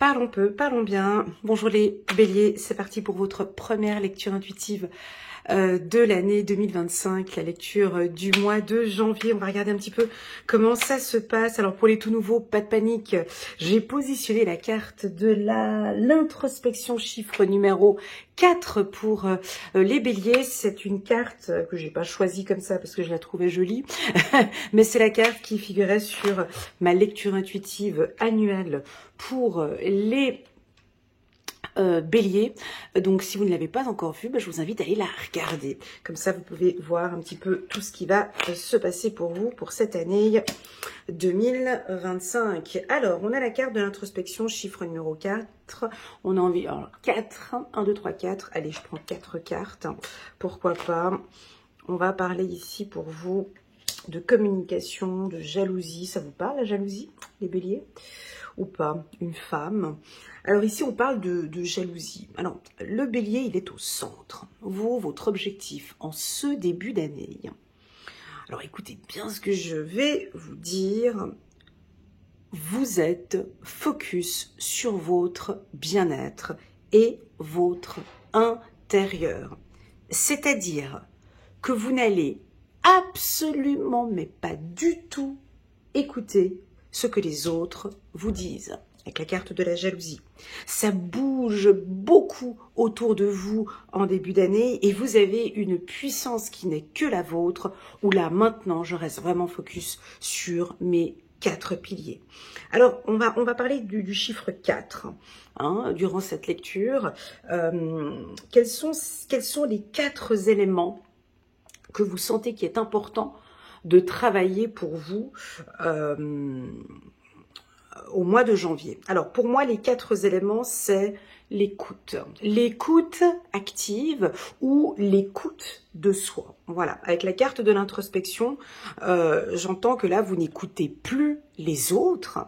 Parlons peu, parlons bien. Bonjour les béliers, c'est parti pour votre première lecture intuitive de l'année 2025, la lecture du mois de janvier. On va regarder un petit peu comment ça se passe. Alors pour les tout nouveaux, pas de panique, j'ai positionné la carte de l'introspection chiffre numéro 4 pour les béliers. C'est une carte que j'ai pas choisie comme ça parce que je la trouvais jolie, mais c'est la carte qui figurait sur ma lecture intuitive annuelle pour les bélier. Donc si vous ne l'avez pas encore vue, je vous invite à aller la regarder. Comme ça, vous pouvez voir un petit peu tout ce qui va se passer pour vous pour cette année 2025. Alors, on a la carte de l'introspection, chiffre numéro 4. On a envie... Alors, 4, 1, 2, 3, 4. Allez, je prends 4 cartes. Pourquoi pas. On va parler ici pour vous de communication, de jalousie. Ça vous parle, la jalousie, les béliers? Ou pas? Une femme. Alors ici, on parle de jalousie. Alors, le bélier, il est au centre. Vous, votre objectif en ce début d'année. Alors, écoutez bien ce que je vais vous dire. Vous êtes focus sur votre bien-être et votre intérieur. C'est-à-dire que vous n'allez absolument, mais pas du tout, écouter ce que les autres vous disent. Avec la carte de la jalousie. Ça bouge beaucoup autour de vous en début d'année et vous avez une puissance qui n'est que la vôtre, où là, maintenant, je reste vraiment focus sur mes 4 piliers. Alors, on va parler du chiffre 4 durant cette lecture. Quels sont les 4 éléments que vous sentez qui est important de travailler pour vous au mois de janvier? Alors, pour moi, les 4 éléments, c'est l'écoute. L'écoute active ou l'écoute de soi. Voilà, avec la carte de l'introspection, j'entends que là, vous n'écoutez plus les autres.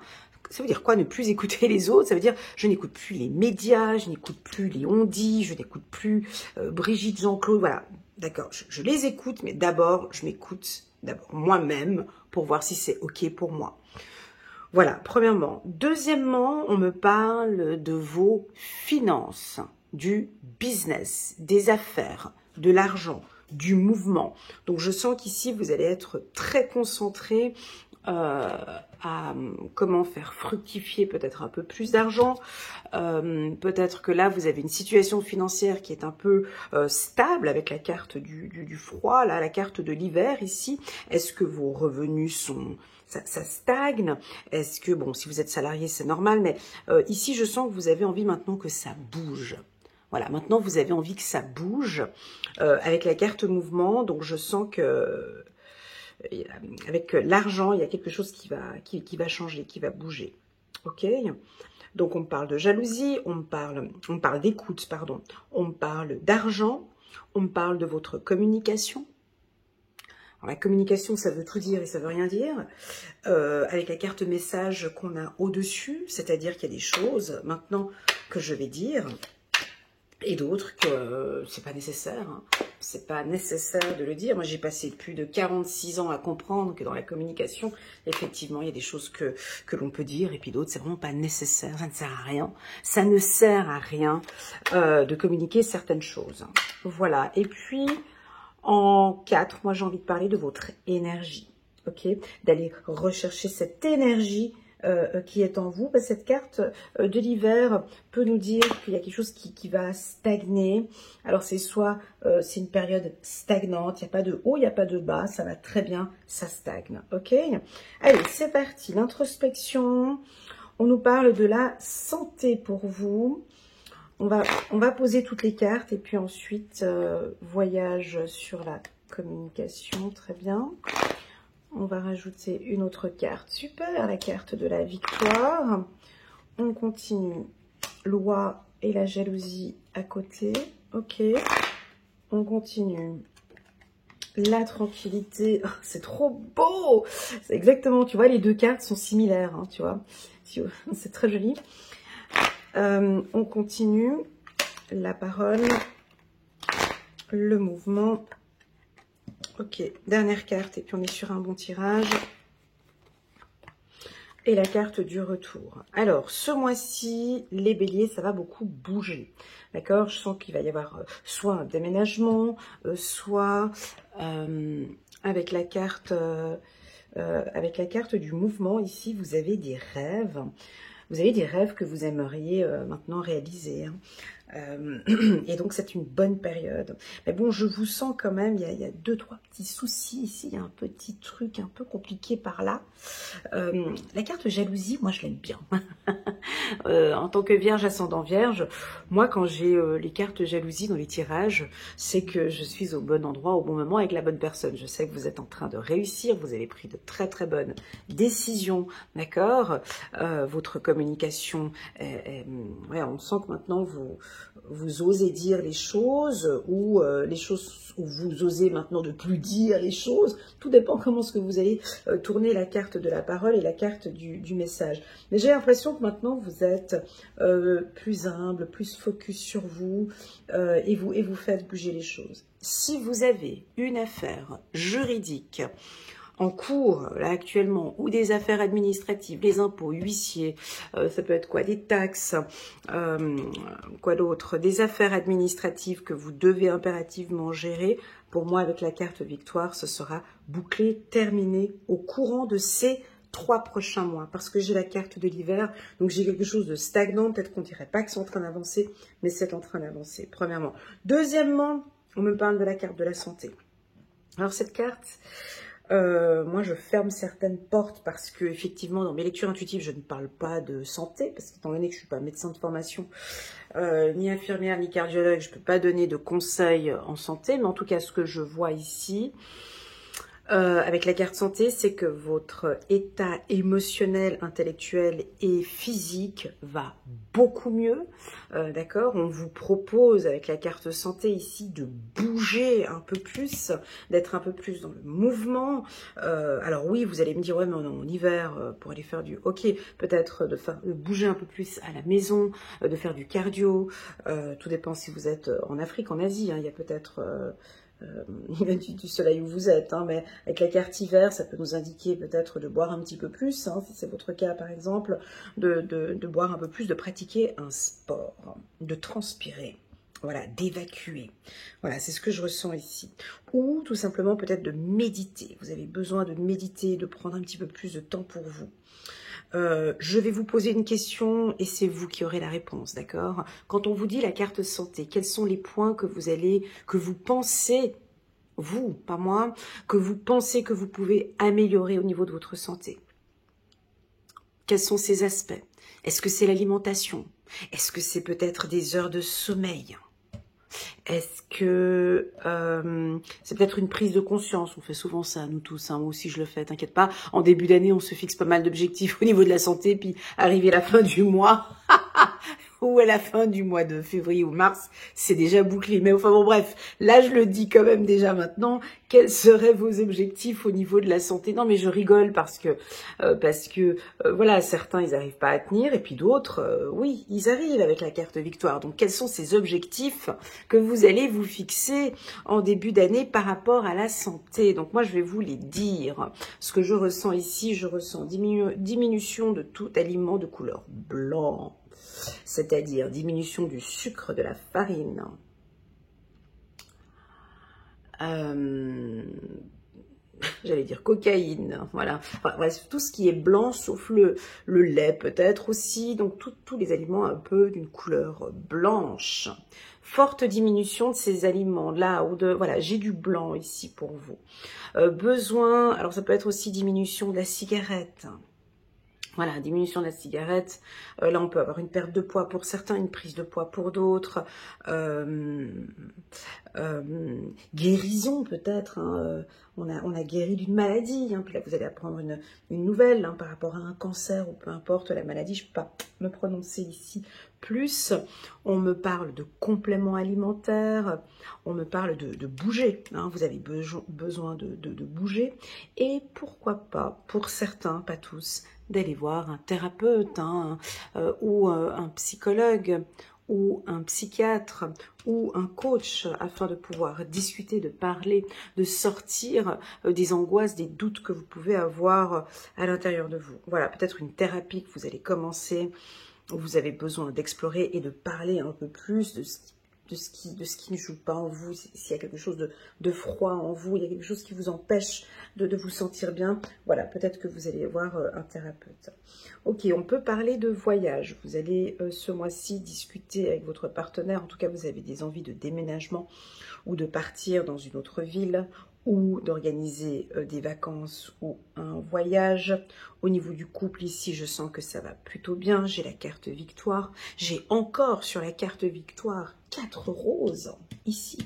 Ça veut dire quoi, ne plus écouter les autres? Ça veut dire, je n'écoute plus les médias, je n'écoute plus les on-dit, je n'écoute plus Brigitte, Jean-Claude, voilà. D'accord, je les écoute, mais d'abord, je m'écoute d'abord moi-même pour voir si c'est OK pour moi. Voilà, premièrement. Deuxièmement, on me parle de vos finances, du business, des affaires, de l'argent, du mouvement. Donc, je sens qu'ici, vous allez être très concentré à comment faire fructifier peut-être un peu plus d'argent. Peut-être que là, vous avez une situation financière qui est un peu stable avec la carte du froid, là, la carte de l'hiver ici. Est-ce que vos revenus sont... Ça stagne? Est-ce que, bon, si vous êtes salarié, c'est normal, mais ici, je sens que vous avez envie maintenant que ça bouge. Voilà, maintenant, vous avez envie que ça bouge avec la carte mouvement. Donc, je sens que avec l'argent, il y a quelque chose qui va changer, qui va bouger. OK? Donc, on me parle de jalousie, on me parle d'écoute, pardon. On me parle d'argent, on me parle de votre communication. Alors, la communication, ça veut tout dire et ça veut rien dire. Avec la carte message qu'on a au-dessus, c'est-à-dire qu'il y a des choses maintenant que je vais dire et d'autres que c'est pas nécessaire. C'est pas nécessaire de le dire. Moi, j'ai passé plus de 46 ans à comprendre que dans la communication, effectivement, il y a des choses que l'on peut dire et puis d'autres, c'est vraiment pas nécessaire. Ça ne sert à rien. Ça ne sert à rien de communiquer certaines choses. Voilà. Et puis... en 4, moi j'ai envie de parler de votre énergie, ok? D'aller rechercher cette énergie qui est en vous. Cette carte de l'hiver peut nous dire qu'il y a quelque chose qui va stagner. Alors c'est soit c'est une période stagnante, il n'y a pas de haut, il n'y a pas de bas, ça va très bien, ça stagne, ok? Allez, c'est parti, l'introspection. On nous parle de la santé pour vous. On va poser toutes les cartes et puis ensuite, voyage sur la communication, très bien. On va rajouter une autre carte, super, la carte de la victoire. On continue, loi et la jalousie à côté, ok. On continue, la tranquillité, oh, c'est trop beau. C'est exactement, tu vois, les 2 cartes sont similaires, hein, tu vois. C'est très joli. On continue, la parole, le mouvement. Ok, dernière carte et puis on est sur un bon tirage. Et la carte du retour. Alors, ce mois-ci, les béliers, ça va beaucoup bouger. D'accord? Je sens qu'il va y avoir soit un déménagement, soit avec la carte du mouvement. Ici, vous avez des rêves. Vous avez des rêves que vous aimeriez maintenant réaliser. Hein. Et donc, c'est une bonne période. Mais bon, je vous sens quand même, il y a deux, trois petits soucis ici. Il y a un petit truc un peu compliqué par là. La carte jalousie, moi, je l'aime bien. En tant que vierge, ascendant vierge, moi, quand j'ai les cartes jalousie dans les tirages, c'est que je suis au bon endroit, au bon moment, avec la bonne personne. Je sais que vous êtes en train de réussir, vous avez pris de très, très bonnes décisions, d'accord? Votre communication, ouais, on sent que maintenant, vous osez dire les choses ou les choses où vous osez maintenant de plus dire les choses. Tout dépend comment est-ce que vous allez tourner la carte de la parole et la carte du message. Mais j'ai l'impression que maintenant vous êtes plus humble, plus focus sur vous et vous faites bouger les choses. Si vous avez une affaire juridique en cours, là actuellement, ou des affaires administratives, les impôts, huissiers, ça peut être quoi, des taxes, quoi d'autre, des affaires administratives que vous devez impérativement gérer, pour moi, avec la carte victoire, ce sera bouclé, terminé, au courant de ces 3 prochains mois, parce que j'ai la carte de l'hiver, donc j'ai quelque chose de stagnant, peut-être qu'on dirait pas que c'est en train d'avancer, mais c'est en train d'avancer, premièrement. Deuxièmement, on me parle de la carte de la santé. Alors cette carte... moi, je ferme certaines portes parce que, effectivement, dans mes lectures intuitives, je ne parle pas de santé, parce qu'étant donné que je ne suis pas médecin de formation, ni infirmière, ni cardiologue, je ne peux pas donner de conseils en santé, mais en tout cas, ce que je vois ici, avec la carte santé, c'est que votre état émotionnel, intellectuel et physique va beaucoup mieux, d'accord? On vous propose avec la carte santé ici de bouger un peu plus, d'être un peu plus dans le mouvement. Alors oui, vous allez me dire, ouais, mais on est en hiver pour aller faire du hockey, peut-être de bouger un peu plus à la maison, de faire du cardio, tout dépend si vous êtes en Afrique, en Asie, hein, il y a peut-être... du soleil où vous êtes, hein, mais avec la carte hiver, ça peut nous indiquer peut-être de boire un petit peu plus, hein, si c'est votre cas par exemple, de boire un peu plus, de pratiquer un sport, de transpirer, voilà, d'évacuer. Voilà, c'est ce que je ressens ici. Ou tout simplement peut-être de méditer. Vous avez besoin de méditer, de prendre un petit peu plus de temps pour vous. Je vais vous poser une question et c'est vous qui aurez la réponse, d'accord? Quand on vous dit la carte santé, quels sont les points que vous pensez, vous, pas moi, que vous pensez que vous pouvez améliorer au niveau de votre santé? Quels sont ces aspects? Est-ce que c'est l'alimentation? Est-ce que c'est peut-être des heures de sommeil? Est-ce que c'est peut-être une prise de conscience? On fait souvent ça, nous tous, hein, moi aussi je le fais, t'inquiète pas. En début d'année, on se fixe pas mal d'objectifs au niveau de la santé, puis arrivé à la fin du mois, ou à la fin du mois de février ou mars, c'est déjà bouclé. Mais enfin bon bref, là je le dis quand même déjà maintenant, quels seraient vos objectifs au niveau de la santé? Non mais je rigole parce que voilà, certains ils n'arrivent pas à tenir et puis d'autres, oui, ils arrivent avec la carte victoire. Donc quels sont ces objectifs que vous allez vous fixer en début d'année par rapport à la santé? Donc moi je vais vous les dire. Ce que je ressens ici, je ressens diminution de tout aliment de couleur blanc. C'est-à-dire diminution du sucre, de la farine, j'allais dire cocaïne, voilà. Enfin, bref, tout ce qui est blanc, sauf le lait peut-être aussi, donc tous les aliments un peu d'une couleur blanche. Forte diminution de ces aliments-là, ou voilà, j'ai du blanc ici pour vous. Besoin, alors ça peut être aussi diminution de la cigarette. Voilà, diminution de la cigarette. Là, on peut avoir une perte de poids pour certains, une prise de poids pour d'autres. Guérison peut-être. Hein. On a guéri d'une maladie. Hein. Puis là, vous allez apprendre une nouvelle hein, par rapport à un cancer ou peu importe la maladie. Je ne peux pas me prononcer ici plus. On me parle de compléments alimentaires. On me parle de bouger. Hein. Vous avez besoin de bouger. Et pourquoi pas, pour certains, pas tous, d'aller voir un thérapeute hein, ou un psychologue ou un psychiatre ou un coach afin de pouvoir discuter, de parler, de sortir des angoisses, des doutes que vous pouvez avoir à l'intérieur de vous. Voilà, peut-être une thérapie que vous allez commencer, où vous avez besoin d'explorer et de parler un peu plus de ce qui ne joue pas en vous, s'il y a quelque chose de froid en vous, il y a quelque chose qui vous empêche de vous sentir bien, voilà, peut-être que vous allez voir un thérapeute. Ok, on peut parler de voyage. Vous allez ce mois-ci discuter avec votre partenaire, en tout cas vous avez des envies de déménagement ou de partir dans une autre ville ou d'organiser des vacances ou un voyage. Au niveau du couple, ici, je sens que ça va plutôt bien. J'ai la carte victoire. J'ai encore sur la carte victoire 4 roses ici.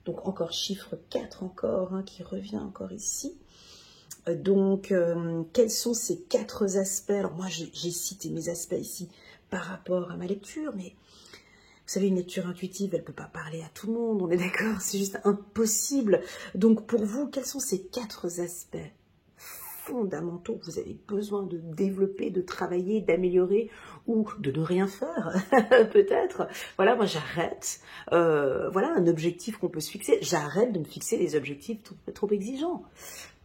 Donc encore chiffre 4 encore, hein, qui revient encore ici. Donc, quels sont ces 4 aspects? Alors moi, j'ai cité mes aspects ici par rapport à ma lecture, mais vous savez, une lecture intuitive, elle ne peut pas parler à tout le monde, on est d'accord, c'est juste impossible. Donc pour vous, quels sont ces 4 aspects fondamentaux que vous avez besoin de développer, de travailler, d'améliorer ou de ne rien faire, peut-être? Voilà, moi j'arrête. Voilà, un objectif qu'on peut se fixer. J'arrête de me fixer des objectifs trop exigeants.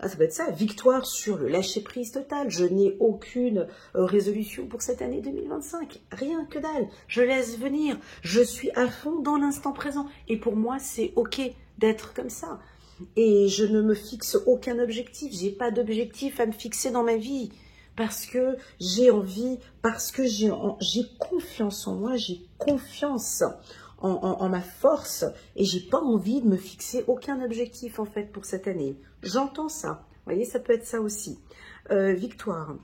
Ah, ça peut être ça, victoire sur le lâcher-prise total. Je n'ai aucune résolution pour cette année 2025. Rien que dalle. Je laisse venir. Je suis à fond dans l'instant présent. Et pour moi, c'est OK d'être comme ça. Et je ne me fixe aucun objectif. J'ai pas d'objectif à me fixer dans ma vie. Parce que j'ai envie, parce que j'ai confiance en moi, j'ai confiance en ma force et j'ai pas envie de me fixer aucun objectif en fait pour cette année. J'entends ça. Vous voyez, ça peut être ça aussi. Victoire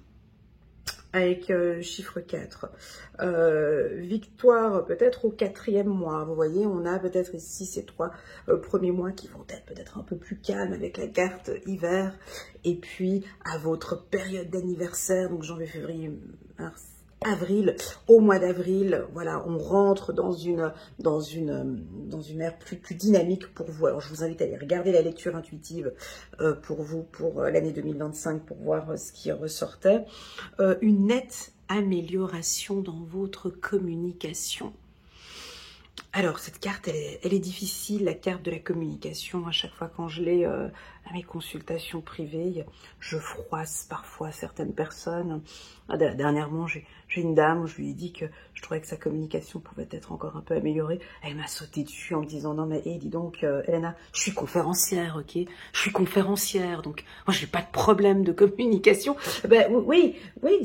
avec chiffre 4. Victoire peut-être au 4e mois. Vous voyez, on a peut-être ici ces 3 premiers mois qui vont être peut-être un peu plus calmes avec la carte hiver. Et puis à votre période d'anniversaire, donc janvier, février, mars, avril, au mois d'avril, voilà, on rentre dans une ère plus dynamique pour vous. Alors, je vous invite à aller regarder la lecture intuitive pour vous, pour l'année 2025, pour voir ce qui ressortait. Une nette amélioration dans votre communication. Alors, cette carte, elle est difficile, la carte de la communication. À chaque fois quand je l'ai à mes consultations privées, je froisse parfois certaines personnes. Dernièrement, j'ai une dame où je lui ai dit que je trouvais que sa communication pouvait être encore un peu améliorée. Elle m'a sauté dessus en me disant « Non mais dis donc, Elena, je suis conférencière, ok? Je suis conférencière, donc moi j'ai pas de problème de communication. » Ben oui,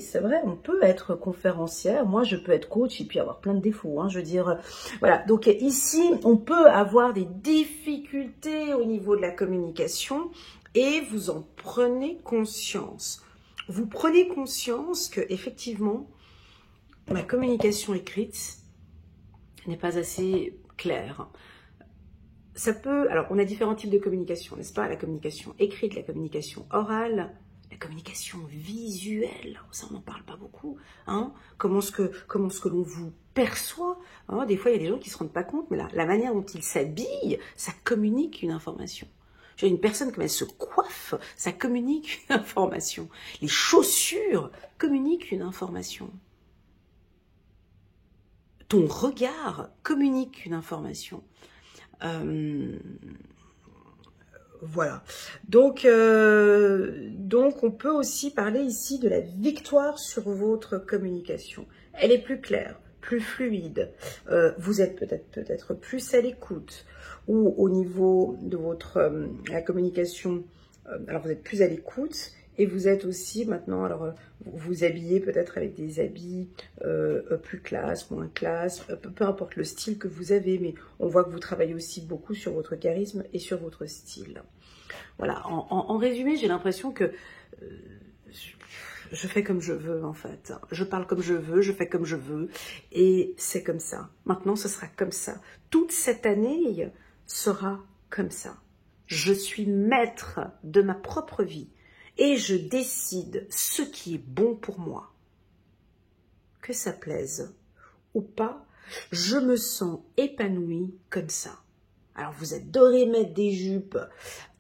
c'est vrai, on peut être conférencière. Moi, je peux être coach et puis avoir plein de défauts, hein, je veux dire, voilà. Donc ici, on peut avoir des difficultés au niveau de la communication et vous en prenez conscience. Vous prenez conscience que effectivement, ma communication écrite n'est pas assez claire. Ça peut, alors on a différents types de communication, n'est-ce pas? La communication écrite, la communication orale, la communication visuelle, ça on n'en parle pas beaucoup, hein? Comment est-ce que l'on vous perçoit, hein? Des fois il y a des gens qui ne se rendent pas compte, mais la manière dont ils s'habillent, ça communique une information. J'ai une personne, comme elle se coiffe, ça communique une information. Les chaussures communiquent une information. Ton regard communique une information. Voilà. Donc, on peut aussi parler ici de la victoire sur votre communication. Elle est plus claire, plus fluide. Vous êtes peut-être plus à l'écoute. Ou au niveau de votre la communication, alors vous êtes plus à l'écoute. Et vous êtes aussi maintenant, alors vous habillez peut-être avec des habits plus classe, moins classe, peu importe le style que vous avez, mais on voit que vous travaillez aussi beaucoup sur votre charisme et sur votre style. Voilà, en résumé, j'ai l'impression que je fais comme je veux en fait. Je parle comme je veux, je fais comme je veux et c'est comme ça. Maintenant, ce sera comme ça. Toute cette année sera comme ça. Je suis maître de ma propre vie. Et je décide ce qui est bon pour moi. Que ça plaise ou pas, je me sens épanouie comme ça. Alors vous êtes doré mettre des jupes,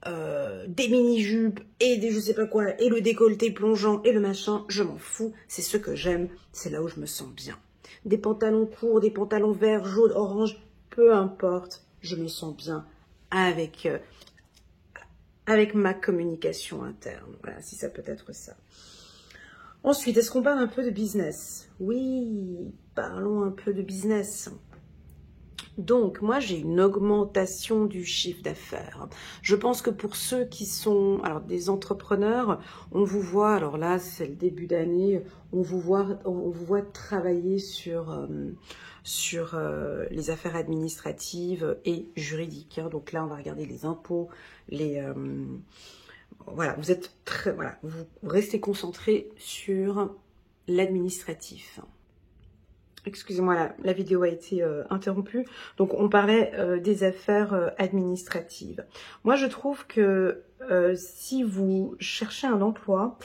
des mini-jupes et des je sais pas quoi, et le décolleté plongeant et le machin, je m'en fous. C'est ce que j'aime, c'est là où je me sens bien. des pantalons courts, des pantalons verts, jaunes, orange, peu importe, je me sens bien avec, avec ma communication interne. Voilà, si ça peut être ça. Ensuite, est-ce qu'on parle un peu de business? Oui, parlons un peu de business. Donc, moi, j'ai une augmentation du chiffre d'affaires. Je pense que pour ceux qui sont des entrepreneurs, on vous voit, alors là, c'est le début d'année, on vous voit travailler sur les affaires administratives et juridiques. Hein. Donc là, on va regarder les impôts, voilà, vous restez concentré sur l'administratif. Excusez-moi, la vidéo a été interrompue. Donc, on parlait des affaires administratives. Moi, je trouve que si vous cherchez un emploi,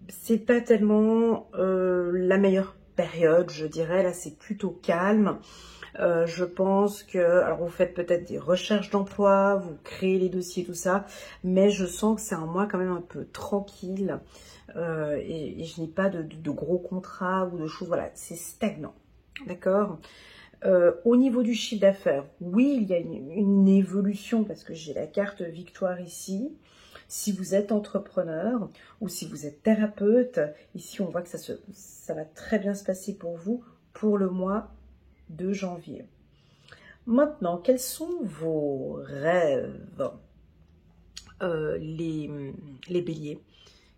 c'est pas tellement la meilleure période, je dirais. Là, c'est plutôt calme. Je pense que, alors vous faites peut-être des recherches d'emploi, vous créez les dossiers, tout ça, mais je sens que c'est un mois quand même un peu tranquille et je n'ai pas de gros contrats ou de choses, voilà, c'est stagnant, d'accord. Au niveau du chiffre d'affaires, oui, il y a une évolution parce que j'ai la carte victoire ici. Si vous êtes entrepreneur ou si vous êtes thérapeute, ici on voit que ça va très bien se passer pour vous pour le mois de janvier. Maintenant, quels sont vos rêves, les béliers?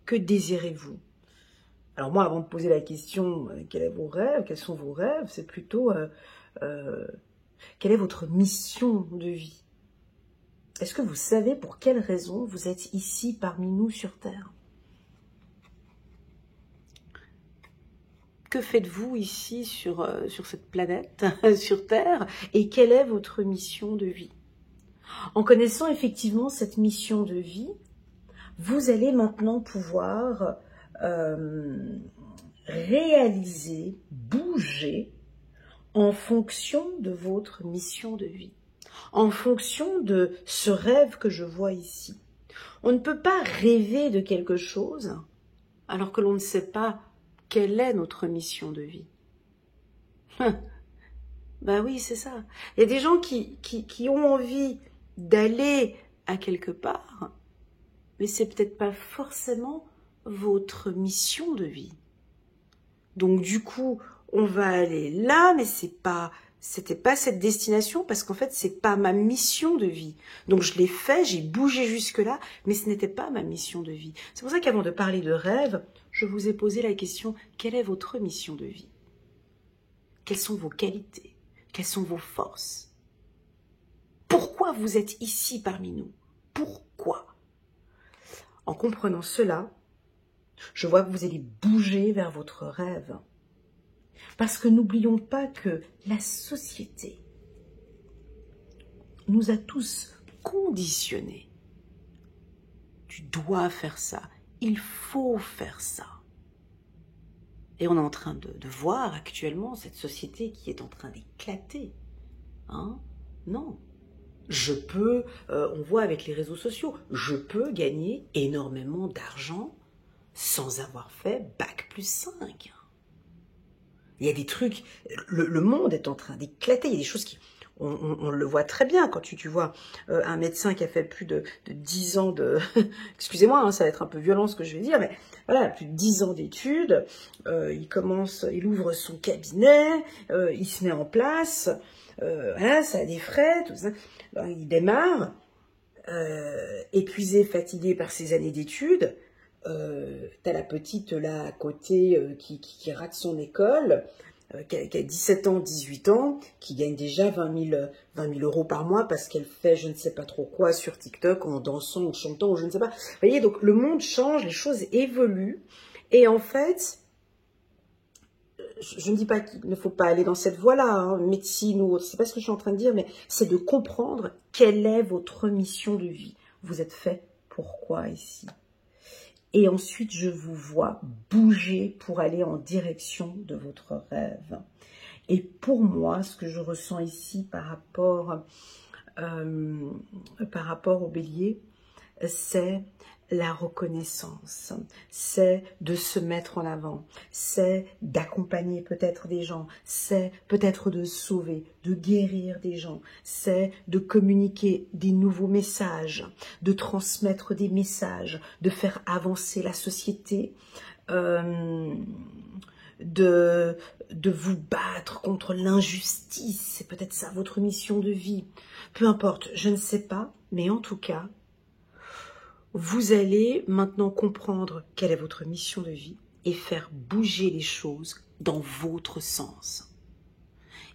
Que désirez-vous? Alors moi, avant de poser la question, quels sont vos rêves? Quels sont vos rêves? C'est plutôt, quelle est votre mission de vie? Est-ce que vous savez pour quelle raison vous êtes ici parmi nous sur Terre? Que faites-vous ici sur cette planète, sur Terre? Et quelle est votre mission de vie? En connaissant effectivement cette mission de vie, vous allez maintenant pouvoir réaliser, bouger en fonction de votre mission de vie, en fonction de ce rêve que je vois ici. On ne peut pas rêver de quelque chose alors que l'on ne sait pas quelle est notre mission de vie. Ben oui, c'est ça. Il y a des gens qui ont envie d'aller à quelque part, mais c'est peut-être pas forcément votre mission de vie. Donc du coup, on va aller là, mais c'était pas cette destination parce qu'en fait, c'est pas ma mission de vie. Donc je l'ai fait, j'ai bougé jusque-là, mais ce n'était pas ma mission de vie. C'est pour ça qu'avant de parler de rêve, je vous ai posé la question, quelle est votre mission de vie? Quelles sont vos qualités? Quelles sont vos forces? Pourquoi vous êtes ici parmi nous? Pourquoi? En comprenant cela, je vois que vous allez bouger vers votre rêve. Parce que n'oublions pas que la société nous a tous conditionnés. Tu dois faire ça, il faut faire ça. Et on est en train de voir actuellement cette société qui est en train d'éclater. Hein? Non. On voit avec les réseaux sociaux, je peux gagner énormément d'argent sans avoir fait Bac+5. Il y a des trucs, le monde est en train d'éclater, il y a des choses qui... On le voit très bien quand tu vois un médecin qui a fait plus de 10 ans de... Excusez-moi, hein, ça va être un peu violent ce que je vais dire, mais voilà, plus de 10 ans d'études, il ouvre son cabinet, il se met en place, voilà, ça a des frais, tout ça. Alors, il démarre, épuisé, fatigué par ses années d'études. T'as la petite là à côté qui rate son école, qui a 17 ans, 18 ans, qui gagne déjà 20 000 euros par mois parce qu'elle fait je ne sais pas trop quoi sur TikTok en dansant, en chantant, ou je ne sais pas. Vous voyez, donc le monde change, les choses évoluent. Et en fait, je ne dis pas qu'il ne faut pas aller dans cette voie-là, hein, médecine ou autre, c'est pas ce que je suis en train de dire, mais c'est de comprendre quelle est votre mission de vie. Vous êtes fait pourquoi ici? Et ensuite, je vous vois bouger pour aller en direction de votre rêve. Et pour moi, ce que je ressens ici par rapport au bélier, c'est la reconnaissance, c'est de se mettre en avant, c'est d'accompagner peut-être des gens, c'est peut-être de sauver, de guérir des gens, c'est de communiquer des nouveaux messages, de transmettre des messages, de faire avancer la société, de vous battre contre l'injustice, c'est peut-être ça votre mission de vie, peu importe, je ne sais pas, mais en tout cas, vous allez maintenant comprendre quelle est votre mission de vie et faire bouger les choses dans votre sens.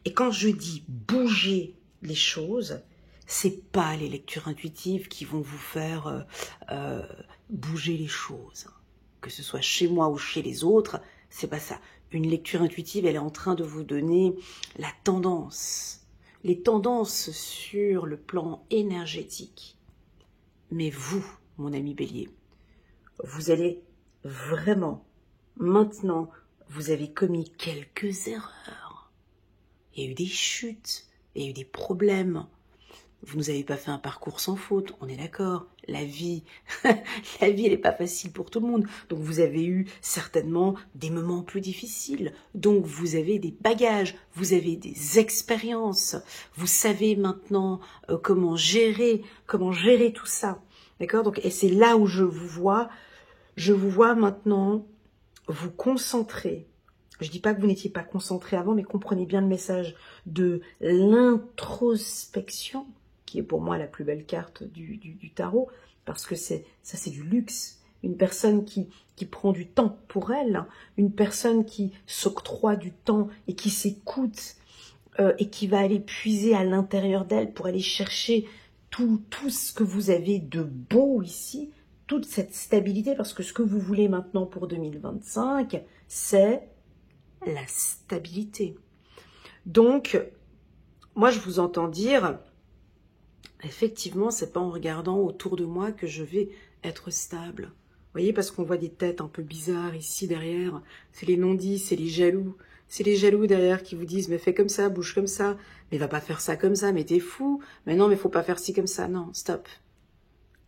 Et quand je dis bouger les choses, c'est pas les lectures intuitives qui vont vous faire bouger les choses. Que ce soit chez moi ou chez les autres, c'est pas ça. Une lecture intuitive, elle est en train de vous donner la tendance, les tendances sur le plan énergétique. Mais vous, mon ami Bélier, vous allez vraiment, maintenant, vous avez commis quelques erreurs. Il y a eu des chutes, il y a eu des problèmes. Vous nous avez pas fait un parcours sans faute, on est d'accord. La vie, elle n'est pas facile pour tout le monde. Donc vous avez eu certainement des moments plus difficiles. Donc vous avez des bagages, vous avez des expériences. Vous savez maintenant comment gérer tout ça. D'accord? Donc, et c'est là où je vous vois maintenant vous concentrer. Je dis pas que vous n'étiez pas concentré avant, mais comprenez bien le message de l'introspection, qui est pour moi la plus belle carte du tarot, parce que ça c'est du luxe. Une personne qui prend du temps pour elle, une personne qui s'octroie du temps et qui s'écoute et qui va aller puiser à l'intérieur d'elle pour aller chercher tout ce que vous avez de beau ici, toute cette stabilité, parce que ce que vous voulez maintenant pour 2025, c'est la stabilité. Donc, moi je vous entends dire, effectivement, c'est pas en regardant autour de moi que je vais être stable. Vous voyez, parce qu'on voit des têtes un peu bizarres ici derrière, c'est les non-dits, c'est les jaloux. C'est les jaloux derrière qui vous disent, mais fais comme ça, bouge comme ça, mais va pas faire ça comme ça, mais t'es fou, mais non, mais faut pas faire ci comme ça, non, stop.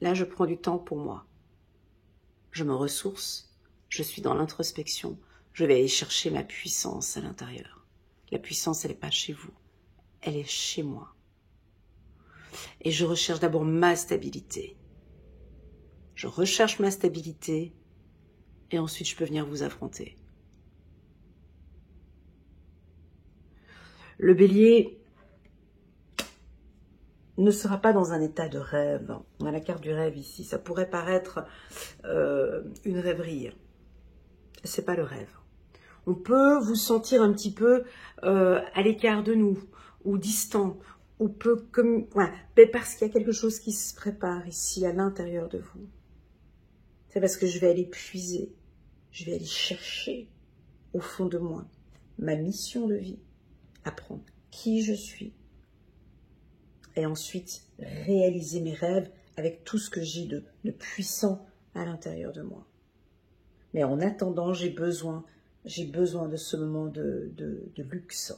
Là, je prends du temps pour moi. Je me ressource, je suis dans l'introspection, je vais aller chercher ma puissance à l'intérieur. La puissance, elle n'est pas chez vous, elle est chez moi. Et je recherche d'abord ma stabilité. Je recherche ma stabilité et ensuite je peux venir vous affronter. Le bélier ne sera pas dans un état de rêve. On a la carte du rêve ici. Ça pourrait paraître une rêverie. C'est pas le rêve. On peut vous sentir un petit peu à l'écart de nous ou distant. Ou peu comme voilà, parce qu'il y a quelque chose qui se prépare ici à l'intérieur de vous. C'est parce que je vais aller puiser, je vais aller chercher au fond de moi ma mission de vie, apprendre qui je suis et ensuite réaliser mes rêves avec tout ce que j'ai de puissant à l'intérieur de moi. Mais en attendant, j'ai besoin de ce moment de luxe.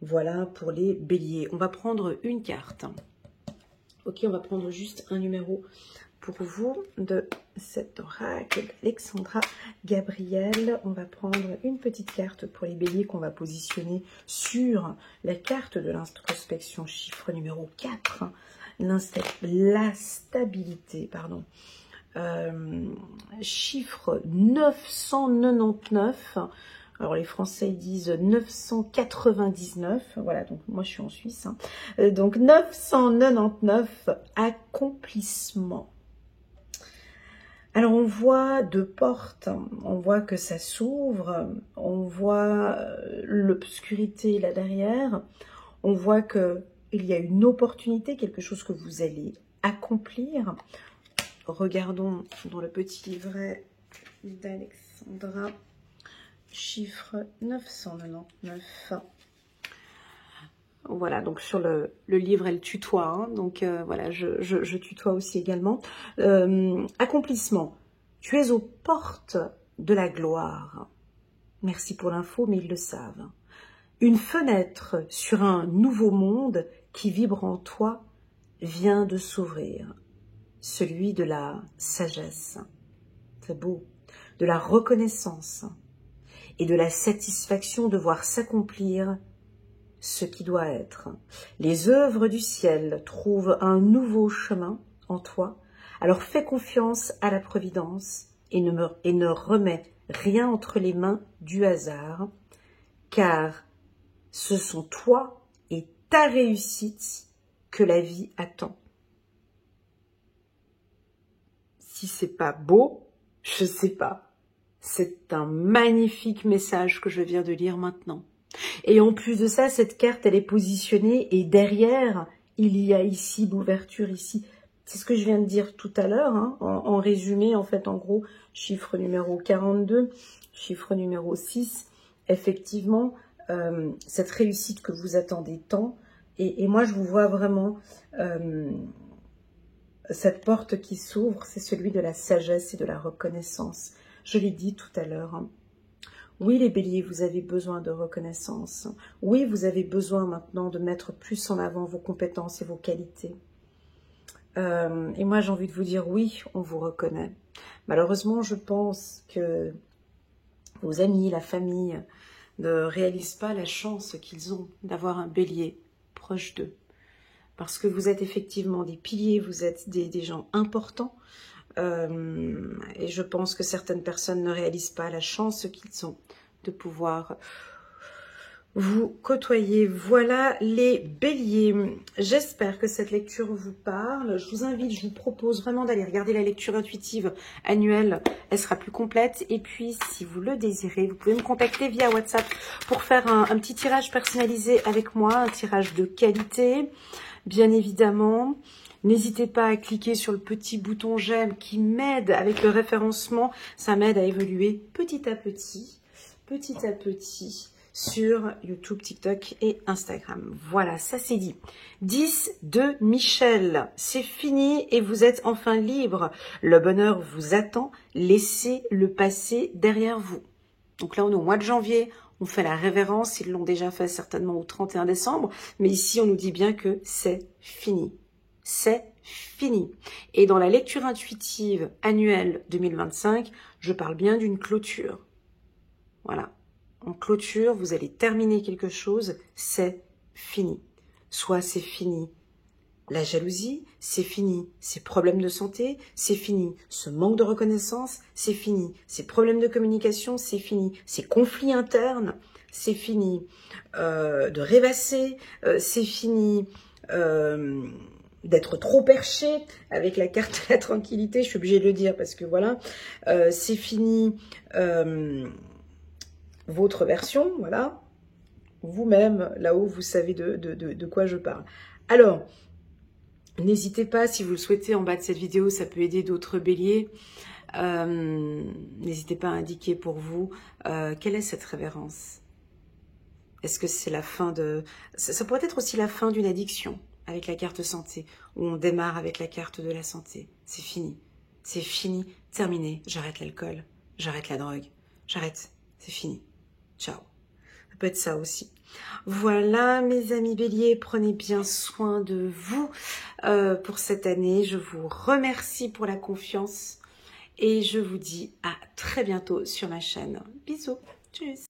Voilà pour les béliers. On va prendre une carte. Ok, on va prendre juste un numéro pour vous de cet oracle Alexandra Gabriel. On va prendre une petite carte pour les béliers qu'on va positionner sur la carte de l'introspection, chiffre numéro 4, la stabilité, pardon. Chiffre 999. Alors les Français disent 999, voilà, donc moi je suis en Suisse. Hein. Donc 999, accomplissement. Alors on voit deux portes, on voit que ça s'ouvre, on voit l'obscurité là derrière, on voit qu'il y a une opportunité, quelque chose que vous allez accomplir. Regardons dans le petit livret d'Alexandra. Chiffre 999. Voilà, donc sur le livre, elle tutoie. Hein, donc voilà, je tutoie aussi également. Accomplissement. Tu es aux portes de la gloire. Merci pour l'info, mais ils le savent. Une fenêtre sur un nouveau monde qui vibre en toi vient de s'ouvrir. celui de la sagesse. C'est beau. De la reconnaissance et de la satisfaction de voir s'accomplir ce qui doit être. Les œuvres du ciel trouvent un nouveau chemin en toi, alors fais confiance à la providence et ne remets rien entre les mains du hasard, car ce sont toi et ta réussite que la vie attend. Si c'est pas beau, je sais pas. C'est un magnifique message que je viens de lire maintenant. Et en plus de ça, cette carte, elle est positionnée et derrière, il y a ici l'ouverture ici. C'est ce que je viens de dire tout à l'heure, hein, en résumé, en fait, en gros, chiffre numéro 42, chiffre numéro 6, effectivement, cette réussite que vous attendez tant, et moi, je vous vois vraiment, cette porte qui s'ouvre, c'est celui de la sagesse et de la reconnaissance. Je l'ai dit tout à l'heure, hein. Oui, les béliers, vous avez besoin de reconnaissance. Oui, vous avez besoin maintenant de mettre plus en avant vos compétences et vos qualités. Et moi, j'ai envie de vous dire, oui, on vous reconnaît. Malheureusement, je pense que vos amis, la famille, ne réalisent pas la chance qu'ils ont d'avoir un bélier proche d'eux. Parce que vous êtes effectivement des piliers, vous êtes des gens importants. Et je pense que certaines personnes ne réalisent pas la chance qu'ils ont de pouvoir vous côtoyer. Voilà les béliers. J'espère que cette lecture vous parle. Je vous invite, je vous propose vraiment d'aller regarder la lecture intuitive annuelle. Elle sera plus complète. Et puis, si vous le désirez, vous pouvez me contacter via WhatsApp pour faire un petit tirage personnalisé avec moi, un tirage de qualité, bien évidemment. N'hésitez pas à cliquer sur le petit bouton j'aime qui m'aide avec le référencement. Ça m'aide à évoluer petit à petit sur YouTube, TikTok et Instagram. Voilà, ça c'est dit. 10 de Michel, c'est fini et vous êtes enfin libre. Le bonheur vous attend, laissez le passé derrière vous. Donc là, on est au mois de janvier, on fait la révérence, ils l'ont déjà fait certainement au 31 décembre, mais ici, on nous dit bien que c'est fini. C'est fini. Et dans la lecture intuitive annuelle 2025, je parle bien d'une clôture. Voilà. En clôture, vous allez terminer quelque chose, c'est fini. Soit c'est fini la jalousie, c'est fini ces problèmes de santé, c'est fini ce manque de reconnaissance, c'est fini ces problèmes de communication, c'est fini ces conflits internes, c'est fini de rêvasser, c'est fini d'être trop perché avec la carte de la tranquillité, je suis obligée de le dire parce que voilà, c'est fini votre version, voilà, vous-même, là-haut, vous savez de quoi je parle. Alors, n'hésitez pas, si vous le souhaitez, en bas de cette vidéo, ça peut aider d'autres béliers. N'hésitez pas à indiquer pour vous quelle est cette révérence. Est-ce que c'est la fin de... Ça pourrait être aussi la fin d'une addiction avec la carte santé, où on démarre avec la carte de la santé. C'est fini, terminé. J'arrête l'alcool, j'arrête la drogue, j'arrête, c'est fini. Ciao. Ça peut être ça aussi. Voilà mes amis béliers, prenez bien soin de vous pour cette année. Je vous remercie pour la confiance et je vous dis à très bientôt sur ma chaîne. Bisous, tchuss.